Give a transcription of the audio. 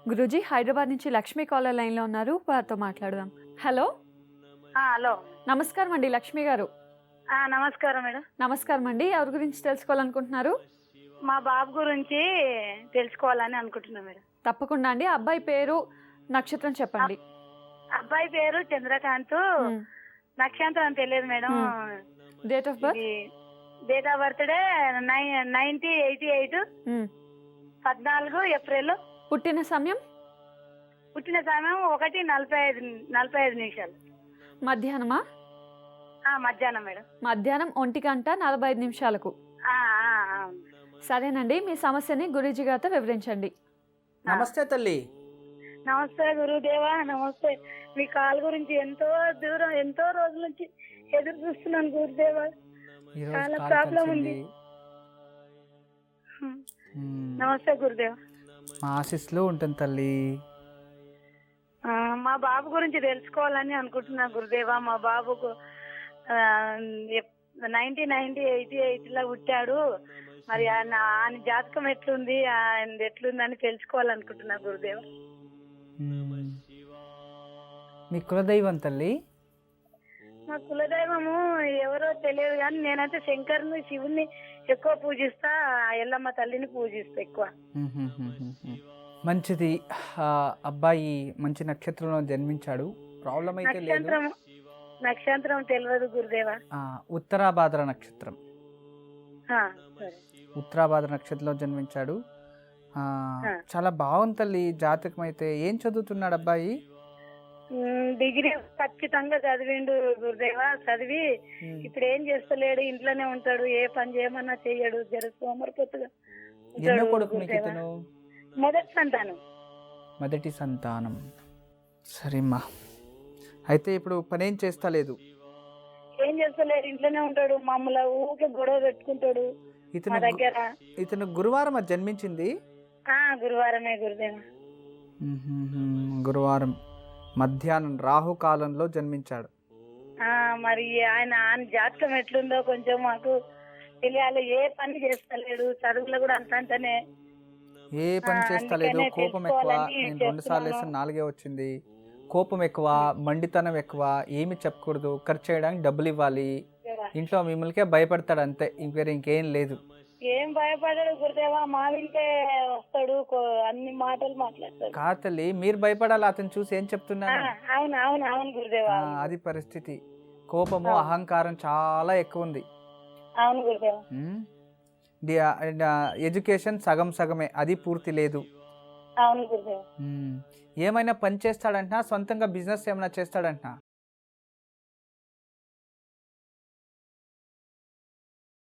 గురూజీ హైదరాబాద్ నుంచి లక్ష్మీ కాలర్ లైన్లో ఉన్నారు, వారితో మాట్లాడదాం. Hello, hello. నమస్కారం అండి లక్ష్మి గారు. నమస్కారం మేడం. నమస్కారం అండి. ఎవరి గురించి తెలుసుకోవాలనుకుంటున్నారు? మా బాబు గురించి తెలుసుకోవాలని అనుకుంటున్నా మేడం. తప్పకుండా అండి. అబ్బాయి పేరు, నక్షత్రం చెప్పండి. అబ్బాయి పేరు చంద్రకాంత్. నక్షత్రం తెలియదు madam. Date of birth? Date of birthday 1988, 14 April. పుట్టిన సమయం? పుట్టిన సమయం 1:45 మధ్యాహ్నమా? మధ్యాహ్నం మేడం. మధ్యాహ్నం 1:45. సరేనండి, మీ సమస్యని గురూజీ గారితో వివరించండి. నమస్తే తల్లి. నమస్తే గురుదేవా. నమస్తే. మీ కాల్ గురించి ఎంతో రోజుల నుంచి ఎదురు చూస్తున్నాను గురుదేవా. చాలా ప్రాబ్లం ఉంది. నమస్తే గురుదేవా. మా ఆశీస్సులో ఉంటుంది తల్లి. మా బాబు గురించి తెలుసుకోవాలని అనుకుంటున్నా గురుదేవా. మా బాబుకు 1988లో పుట్టాడు. మరి ఆయన జాతకం ఎట్లుంది, ఆయన ఎట్లుందని తెలుసుకోవాలనుకుంటున్నా గురుదేవా. మీ కులదైవం తల్లి? మా కులదైవము ఎవరో తెలియదు కానీ నేనైతే శంకర్ని, శివుని ఎక్కువ పూజిస్తా, ఎల్లమ్మ తల్లిని పూజిస్తా ఎక్కువ. మంచిది. అబ్బాయి మంచి నక్షత్రంలో జన్మించాడు. ప్రాబ్లం అయితే లేదు. నక్షత్రం తెలియదు గురుదేవా. ఉత్తరాభాద్ర నక్షత్రం. సరే. ఉత్తరాభాద్ర నక్షత్రంలో జన్మించాడు. చాలా బాగుంది తల్లి జాతకం. అయితే ఏం చదువుతున్నాడు అబ్బాయి? డిగ్రీ ఖచ్చితంగా చదివిండు గురుదేవా. చదివి ఇప్పుడు ఏం చేస్తలేడు, ఇంట్లోనే ఉంటాడు. ఏ పని చేయమన్నా చెయ్యడు. జర సోమరిపోతుగా. ఎన్నో కొడుకు నీకు ఇతను? మొదటి సంతానం. సరేమ్మా. అయితే ఇప్పుడు పని ఏం చేస్తలేదు? ఏం చేస్తలేడు, ఇంట్లోనే ఉంటాడు. మమ్మల్ని ఊరికే గొడవ పెట్టుకుంటాడు. ఇతను గురువారం జన్మించింది? గురువారమే గురుదేవా. గురువారం మధ్యాహ్నం రాహుకాలంలో జన్మించాడు. మరి ఆయన జాతకం ఎట్లుందో కొంచెం మాకు తెలియాలి. ఏ పని చేస్తలేడు, చదువులో కూడా అంతంతనే. ఏ పని చేస్తలేదు, కోపం ఎక్కువ. నేను 2 సార్లు వేసిన 4 వచ్చింది. కోపం ఎక్కువ, మండితనం ఎక్కువ, ఏమి చెప్పకూడదు, ఖర్చు చేయడానికి డబ్బులు ఇవ్వాలి, ఇంట్లో మిమ్మల్నికే భయపడతాడు అంతే, ఇంకేం లేదు. ఏం భయపడాడు గురుదేవా. మా ఇంటే వస్తాడు, అన్ని మాటలు మాట్లాడతాడు. కాతల్లి, మీరు భయపడాలి అతను చూసి. ఏం చెప్తున్నాను? అవును గురుదేవా. అది పరిస్థితి. కోపము, అహంకారం చాలా ఎక్కువ ఉంది. అవును గురుదేవా. ఎడ్యుకేషన్ సగం సగమే, అది పూర్తి లేదు. అవును గురుదేవా. ఏమైనా పని చేస్తాడంట? సొంతంగా బిజినెస్ ఏమైనా చేస్తాడంట?